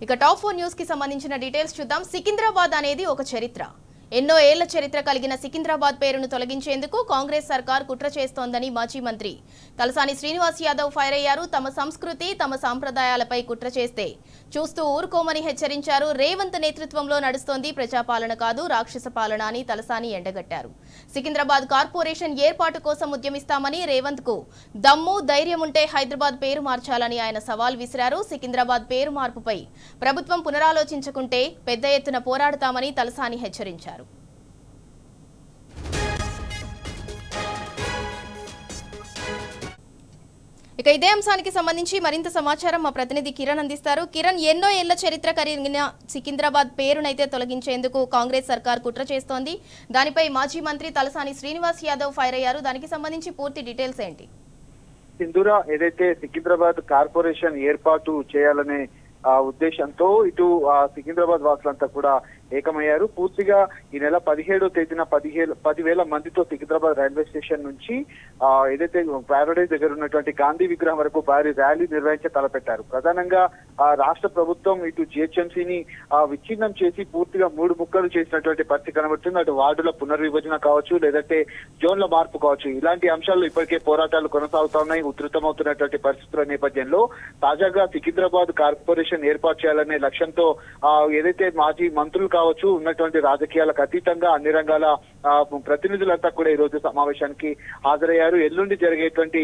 ఇక top 4 news కి సంబంధించిన డీటెయిల్స్ చూద్దాం. సికింద్రాబాద్ అనేది ఒక చరిత్ర. ఎన్నో ఏళ్ల చరిత్ర కలిగిన సికింద్రాబాద్ పేరును తొలగించేందుకు కాంగ్రెస్ సర్కార్ కుట్ర చేస్తోందని మాజీ మంత్రి తలసాని శ్రీనివాస్ యాదవ్ ఫైర్ అయ్యారు. తమ సంస్కృతి, తమ సంప్రదాయాలపై కుట్ర చేస్తే చూస్తూ ఊరుకోమని హెచ్చరించారు. రేవంత్ నేతృత్వంలో నడుస్తోంది ప్రజాపాలన కాదు, రాక్షస పాలన అని తలసాని ఎండగట్టారు. సికింద్రాబాద్ కార్పొరేషన్ ఏర్పాటు కోసం ఉద్యమిస్తామని, రేవంత్ కు దమ్ము ధైర్యం ఉంటే హైదరాబాద్ పేరు మార్చాలని ఆయన సవాల్ విసిరారు. సికింద్రాబాద్ పేరు మార్పుపై ప్రభుత్వం పునరాలోచించకుంటే పెద్ద ఎత్తున పోరాడతామని తలసాని హెచ్చరించారు. ఇక ఇదే అంశానికి సంబంధించి మరింత సమాచారం మా ప్రతినిధి కిరణ్ అందిస్తారు. కిరణ్, ఎన్నో ఏళ్ల చరిత్ర కలిగిన సికింద్రాబాద్ పేరునైతే తొలగించేందుకు కాంగ్రెస్ సర్కార్ కుట్ర చేస్తోంది. దానిపై మాజీ మంత్రి తలసాని శ్రీనివాస్ యాదవ్ ఫైర్ అయ్యారు. దానికి సంబంధించి పూర్తి డీటెయిల్స్ ఏంటి? సింధూరా, ఏదైతే సికింద్రాబాద్ కార్పొరేషన్ ఏర్పాటు చేయాలనే ఉద్దేశంతో ఇటు సికింద్రాబాద్ వాసులంతా కూడా ఏకమయ్యారు. పూర్తిగా ఈ నెల 17వ తేదీన 10,000 మందితో సికింద్రాబాద్ రైల్వే స్టేషన్ నుంచి ఏదైతే ప్యారడైజ్ దగ్గర ఉన్నటువంటి గాంధీ విగ్రహం వరకు భారీ ర్యాలీ నిర్వహించే తలపెట్టారు. ప్రధానంగా రాష్ట్ర ప్రభుత్వం ఇటు జిహెచ్ఎంసీని విచ్ఛిన్నం చేసి పూర్తిగా 3 ముక్కలు చేసినటువంటి పరిస్థితి కనబడుతుంది. అటు వార్డుల పునర్విభజన కావచ్చు, లేదంటే జోన్ల మార్పు కావచ్చు, ఇలాంటి అంశాల్లో ఇప్పటికే పోరాటాలు కొనసాగుతా ఉన్నాయి. ఉధృతమవుతున్నటువంటి పరిస్థితుల నేపథ్యంలో తాజాగా సికింద్రాబాద్ కార్పొరేషన్ ఏర్పాటు చేయాలనే లక్ష్యంతో ఏదైతే మాజీ మంత్రులు కావచ్చు, ఉన్నటువంటి రాజకీయాలకు అతీతంగా అన్ని రంగాల ప్రతినిధులంతా కూడా ఈ రోజు సమావేశానికి హాజరయ్యారు. ఎల్లుండి జరిగేటువంటి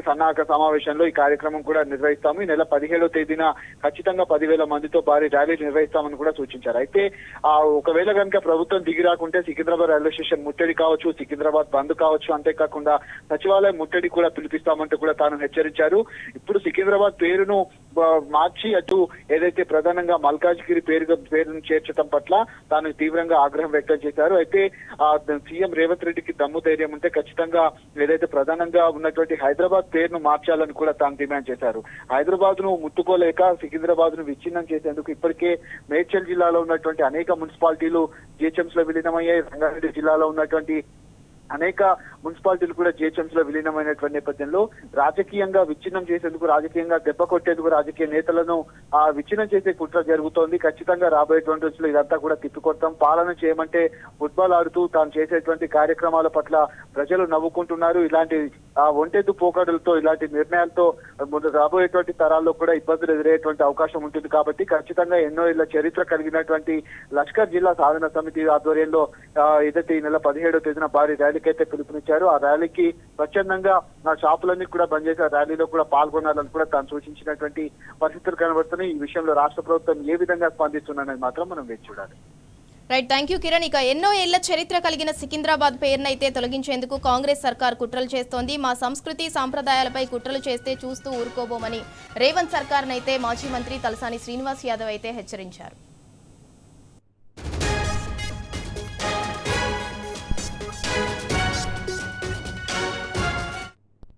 సన్నాహక సమావేశంలో ఈ కార్యక్రమం కూడా నిర్వహిస్తాము. ఈ నెల 17వ తేదీన ఖచ్చితంగా 10,000 మందితో భారీ ర్యాలీ నిర్వహిస్తామని కూడా సూచించారు. అయితే ఒకవేళ కనుక ప్రభుత్వం దిగి రాకుంటే సికింద్రాబాద్ రైల్వే స్టేషన్ ముట్టడి కావచ్చు, సికింద్రాబాద్ బంద్ కావచ్చు, అంతేకాకుండా సచివాలయం ముట్టడి కూడా పిలిపిస్తామంటూ కూడా తాను హెచ్చరించారు. ఇప్పుడు సికింద్రాబాద్ పేరును మార్చి అటు ఏదైతే ప్రధానంగా మల్కాజ్గిరి పేరును చేర్చడం పట్ల తాను తీవ్రంగా ఆగ్రహం వ్యక్తం చేశారు. అయితే సీఎం రేవంత్ రెడ్డికి దమ్ము ధైర్యం ఉంటే ఖచ్చితంగా ఏదైతే ప్రధానంగా ఉన్నటువంటి హైదరాబాద్ పేరును మార్చాలని కూడా తాను డిమాండ్ చేశారు. హైదరాబాద్ ను ముట్టుకోలేక సికింద్రాబాద్ ను విచ్ఛిన్నం చేసేందుకు ఇప్పటికే మేడ్చల్ జిల్లాలో ఉన్నటువంటి అనేక మున్సిపాలిటీలు జిహెచ్ఎంసీ లో విలీనమయ్యాయి. రంగారెడ్డి జిల్లాలో ఉన్నటువంటి అనేక మున్సిపాలిటీలు కూడా జిహెచ్ఎంసీ లో విలీనమైనటువంటి నేపథ్యంలో రాజకీయంగా విచ్ఛిన్నం చేసేందుకు, రాజకీయంగా దెబ్బ కొట్టేందుకు రాజకీయ నేతలను విచ్ఛిన్నం చేసే కుట్ర జరుగుతోంది. ఖచ్చితంగా రాబోయేటువంటి రోజుల్లో ఇదంతా కూడా తిప్పికొడతాం. పాలన చేయమంటే ఫుట్బాల్ ఆడుతూ తాను చేసేటువంటి కార్యక్రమాల పట్ల ప్రజలు నవ్వుకుంటున్నారు. ఇలాంటి ఒంటెద్దు పోకడలతో, ఇలాంటి నిర్ణయాలతో రాబోయేటువంటి తరాల్లో కూడా ఇబ్బందులు ఎదురయ్యేటువంటి అవకాశం ఉంటుంది. కాబట్టి ఖచ్చితంగా ఎన్నో ఏళ్ల చరిత్ర కలిగినటువంటి లష్కర్ జిల్లా సాధన సమితి ఆధ్వర్యంలో ఏదైతే ఈ నెల 17వ తేదీన భారీ ర్యాలీకైతే పిలుపునిచ్చారు. ఆ ర్యాలీకి స్వచ్ఛందంగా షాపులన్నీ కూడా బంద్ చేసి ఆ ర్యాలీలో కూడా పాల్గొనాలని కూడా తాను సూచించినటువంటి పరిస్థితులు కనబడుతున్నాయి. ఈ విషయంలో రాష్ట్ర ప్రభుత్వం ఏ విధంగా స్పందిస్తుందనేది మాత్రం మనం వేచి చూడాలి. Right, thank you Kiran. ఇక ఎన్నో ఏళ్ల చరిత్ర కలిగిన సికింద్రాబాద్ పేరునైతే తొలగించేందుకు కాంగ్రెస్ సర్కార్ కుట్రలు చేస్తోంది. మా సంస్కృతి సాంప్రదాయాలపై కుట్రలు చేస్తే చూస్తూ ఊరుకోబోమని రేవంత్ సర్కార్నైతే మాజీ మంత్రి తలసాని శ్రీనివాస్ యాదవ్ అయితే హెచ్చరించారు.